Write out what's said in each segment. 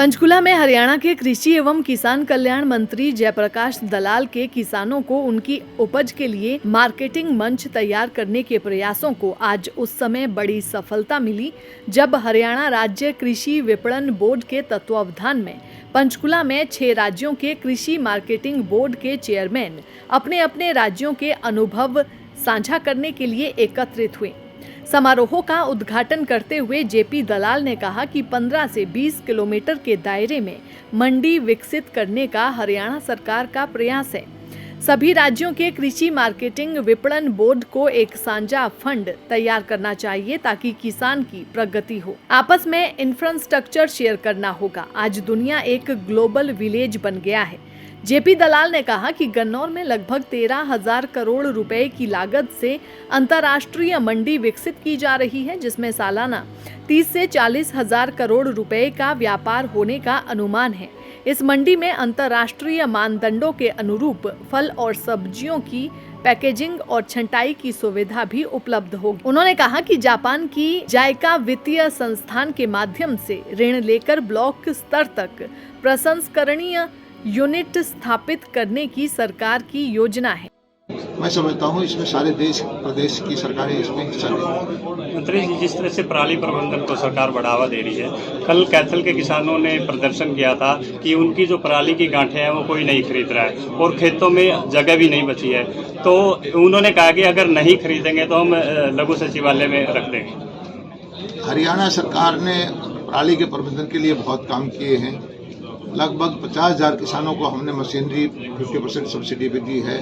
पंचकुला में हरियाणा के कृषि एवं किसान कल्याण मंत्री जयप्रकाश दलाल के किसानों को उनकी उपज के लिए मार्केटिंग मंच तैयार करने के प्रयासों को आज उस समय बड़ी सफलता मिली जब हरियाणा राज्य कृषि विपणन बोर्ड के तत्वावधान में पंचकुला में 6 राज्यों के कृषि मार्केटिंग बोर्ड के चेयरमैन अपने अपने राज्यों के अनुभव साझा करने के लिए एकत्रित हुए। समारोह का उद्घाटन करते हुए जेपी दलाल ने कहा कि 15 से 20 किलोमीटर के दायरे में मंडी विकसित करने का हरियाणा सरकार का प्रयास है। सभी राज्यों के कृषि मार्केटिंग विपणन बोर्ड को एक साझा फंड तैयार करना चाहिए ताकि किसान की प्रगति हो। आपस में इंफ्रास्ट्रक्चर शेयर करना होगा। आज दुनिया एक ग्लोबल विलेज बन गया है। जेपी दलाल ने कहा कि गन्नौर में लगभग 13,000 करोड़ रुपए की लागत से अंतर्राष्ट्रीय मंडी विकसित की जा रही है, जिसमें सालाना 30 से 40,000 करोड़ रुपए का व्यापार होने का अनुमान है। इस मंडी में अंतर्राष्ट्रीय मानदंडों के अनुरूप फल और सब्जियों की पैकेजिंग और छंटाई की सुविधा भी उपलब्ध होगी। उन्होंने कहा कि जापान की जायका वित्तीय संस्थान के माध्यम से ऋण लेकर ब्लॉक स्तर तक प्रसंस्करणीय यूनिट स्थापित करने की सरकार की योजना है। मैं समझता हूँ इसमें सारे देश प्रदेश की सरकारें इसमें हिस्सा लेंगी। मंत्री जी, जिस तरह से पराली प्रबंधन को सरकार बढ़ावा दे रही है, कल कैथल के किसानों ने प्रदर्शन किया था कि उनकी जो पराली की गांठें हैं वो कोई नहीं खरीद रहा है और खेतों में जगह भी नहीं बची है, तो उन्होंने कहा कि अगर नहीं खरीदेंगे तो हम लघु सचिवालय में रख देंगे। हरियाणा सरकार ने पराली के प्रबंधन के लिए बहुत काम किए हैं। लगभग 50,000 किसानों को हमने मशीनरी 50% सब्सिडी भी दी है।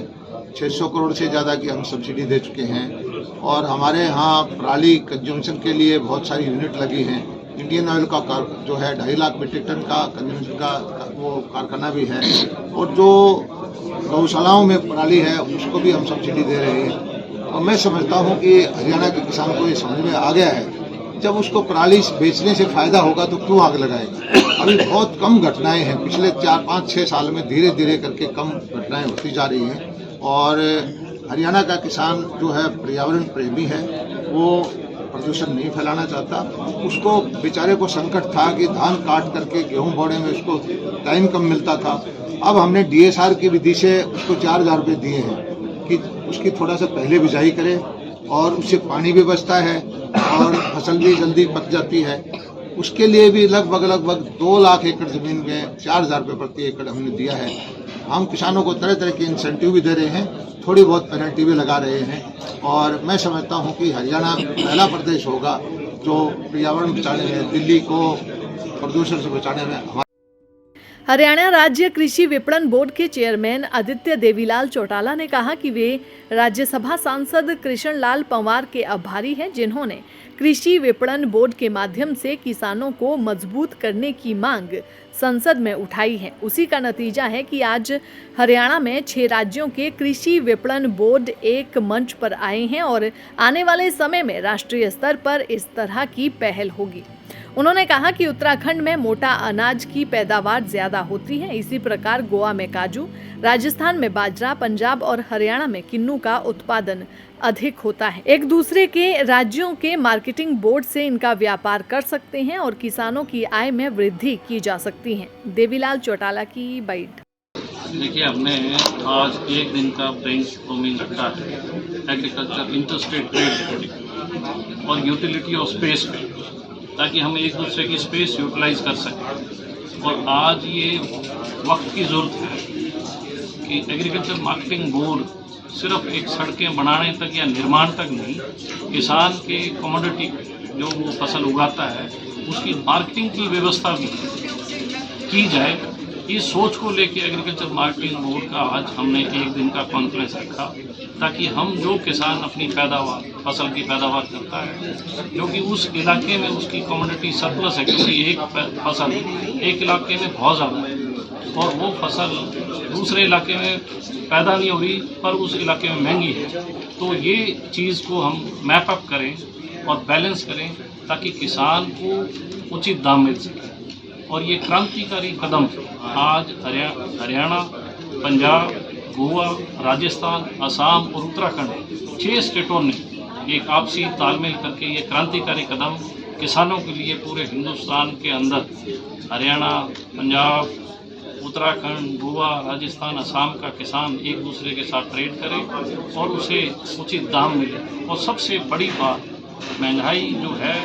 600 करोड़ से ज़्यादा की हम सब्सिडी दे चुके हैं और हमारे यहाँ पराली कंज्यूमशन के लिए बहुत सारी यूनिट लगी हैं। इंडियन ऑयल का जो है 2.5 लाख मीट्रिक टन का कंज्यूमशन का वो कारखाना भी है और जो गौशालाओं में पराली है उसको भी हम सब्सिडी दे रहे हैं। और मैं समझता हूँ कि हरियाणा के किसान को ये समझ में आ गया है, जब उसको पराली बेचने से फायदा होगा तो क्यों आग लगाएगा। अभी बहुत कम घटनाएं हैं, पिछले 4-5-6 साल में धीरे धीरे करके कम घटनाएं होती जा रही हैं और हरियाणा का किसान जो है पर्यावरण प्रेमी है, वो प्रदूषण नहीं फैलाना चाहता। उसको बेचारे को संकट था कि धान काट करके गेहूं बोने में उसको टाइम कम मिलता था। अब हमने DSR की विधि से उसको 4,000 रुपये दिए हैं कि उसकी थोड़ा सा पहले बिजाई करे और उससे पानी भी बचता है और फसल भी जल्दी पक जाती है। उसके लिए भी लगभग 2 लाख एकड़ जमीन में 4,000 रुपये प्रति एकड़ हमने दिया है। हम किसानों को तरह तरह के इंसेंटिव भी दे रहे हैं, थोड़ी बहुत पेनल्टी भी लगा रहे हैं और मैं समझता हूं कि हरियाणा पहला प्रदेश होगा जो पर्यावरण बचाने में, दिल्ली को प्रदूषण से बचाने में। हरियाणा राज्य कृषि विपणन बोर्ड के चेयरमैन आदित्य देवीलाल चौटाला ने कहा कि वे राज्यसभा सांसद कृष्ण लाल पंवार के आभारी हैं, जिन्होंने कृषि विपणन बोर्ड के माध्यम से किसानों को मजबूत करने की मांग संसद में उठाई है। उसी का नतीजा है कि आज हरियाणा में 6 राज्यों के कृषि विपणन बोर्ड एक मंच पर आए हैं और आने वाले समय में राष्ट्रीय स्तर पर इस तरह की पहल होगी। उन्होंने कहा कि उत्तराखंड में मोटा अनाज की पैदावार ज्यादा होती है, इसी प्रकार गोवा में काजू, राजस्थान में बाजरा, पंजाब और हरियाणा में किन्नू का उत्पादन अधिक होता है। एक दूसरे के राज्यों के मार्केटिंग बोर्ड से इनका व्यापार कर सकते हैं और किसानों की आय में वृद्धि की जा सकती है। देवीलाल चौटाला की बाइट। देखिए, हमने आज एक दिन का ब्रेन स्टॉर्मिंग रखा है एग्रीकल्चर इंटरस्टेट ट्रेड और यूटिलिटी ऑफ स्पेस पे, ताकि हम एक दूसरे की स्पेस यूटिलाइज कर सकें। और आज ये वक्त की ज़रूरत है कि एग्रीकल्चर मार्केटिंग बोर्ड सिर्फ एक सड़कें बनाने तक या निर्माण तक नहीं, किसान के कमोडिटी जो वो फसल उगाता है उसकी मार्केटिंग की व्यवस्था भी की जाए। इस सोच को लेके एग्रीकल्चर मार्केटिंग बोर्ड का आज हमने एक दिन का कॉन्फ्रेंस रखा, ताकि हम जो किसान अपनी पैदावार फसल की पैदावार करता है, जो कि उस इलाके में उसकी कमोडिटी सरप्लस है, क्योंकि एक फसल एक इलाके में बहुत ज़्यादा है और वो फसल दूसरे इलाके में पैदा नहीं हो रही पर उस इलाके में महंगी है, तो ये चीज़ को हम मैप अप करें और बैलेंस करें ताकि किसान को उचित दाम मिल सके। और ये क्रांतिकारी कदम आज हरियाणा, पंजाब, गोवा, राजस्थान, असम और उत्तराखंड 6 स्टेटों ने एक आपसी तालमेल करके ये क्रांतिकारी कदम किसानों के लिए पूरे हिंदुस्तान के अंदर हरियाणा, पंजाब, उत्तराखंड, गोवा, राजस्थान, असम का किसान एक दूसरे के साथ ट्रेड करे और उसे उचित दाम मिले। और सबसे बड़ी बात, महंगाई जो है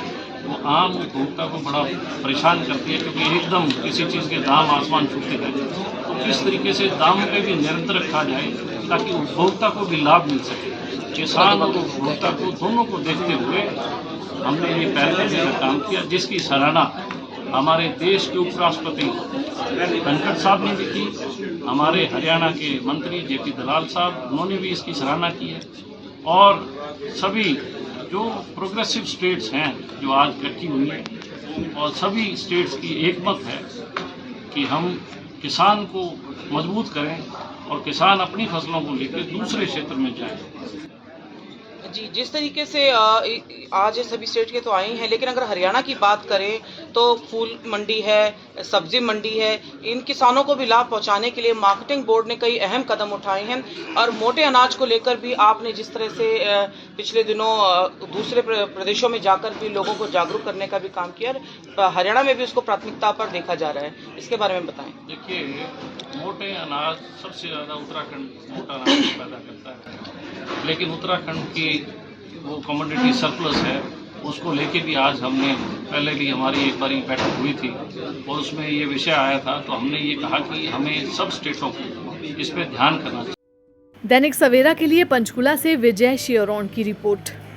वो आम उपभोक्ता को बड़ा परेशान करती है, क्योंकि एकदम किसी चीज़ के दाम आसमान छूते रहते हैं। तो किस तरीके से दाम पे भी नियंत्रण रखा जाए ताकि उपभोक्ता को भी लाभ मिल सके। किसान और उपभोक्ता को दोनों को देखते हुए हमने ये पहल करने का काम किया, जिसकी सराहना हमारे देश के उपराष्ट्रपति धनखड़ साहब ने भी की। हमारे हरियाणा के मंत्री जेपी दलाल साहब, उन्होंने भी इसकी सराहना की है। और सभी जो प्रोग्रेसिव स्टेट्स हैं जो आज इकट्ठी हुई हैं, और सभी स्टेट्स की एकमत है कि हम किसान को मजबूत करें और किसान अपनी फसलों को लेकर दूसरे क्षेत्र में जाएं। जी, जिस तरीके से आज ये सभी स्टेट के तो आए हैं, लेकिन अगर हरियाणा की बात करें तो फूल मंडी है, सब्जी मंडी है, इन किसानों को भी लाभ पहुंचाने के लिए मार्केटिंग बोर्ड ने कई अहम कदम उठाए हैं। और मोटे अनाज को लेकर भी आपने जिस तरह से पिछले दिनों दूसरे प्रदेशों में जाकर भी लोगों को जागरूक करने का भी काम किया, हरियाणा में भी उसको प्राथमिकता पर देखा जा रहा है, इसके बारे में बताएं। देखिए, मोटे अनाज सबसे ज़्यादा उत्तराखंड मोटा अनाज पैदा करता है, लेकिन उत्तराखंड की वो कमोडिटी सरप्लस है, उसको लेके भी आज हमने पहले भी हमारी एक बार बैठक हुई थी और उसमें ये विषय आया था। तो हमने ये कहा कि हमें सब स्टेटों को इस पर ध्यान करना चाहिए। दैनिक सवेरा के लिए पंचकुला से विजय शियोरोन की रिपोर्ट।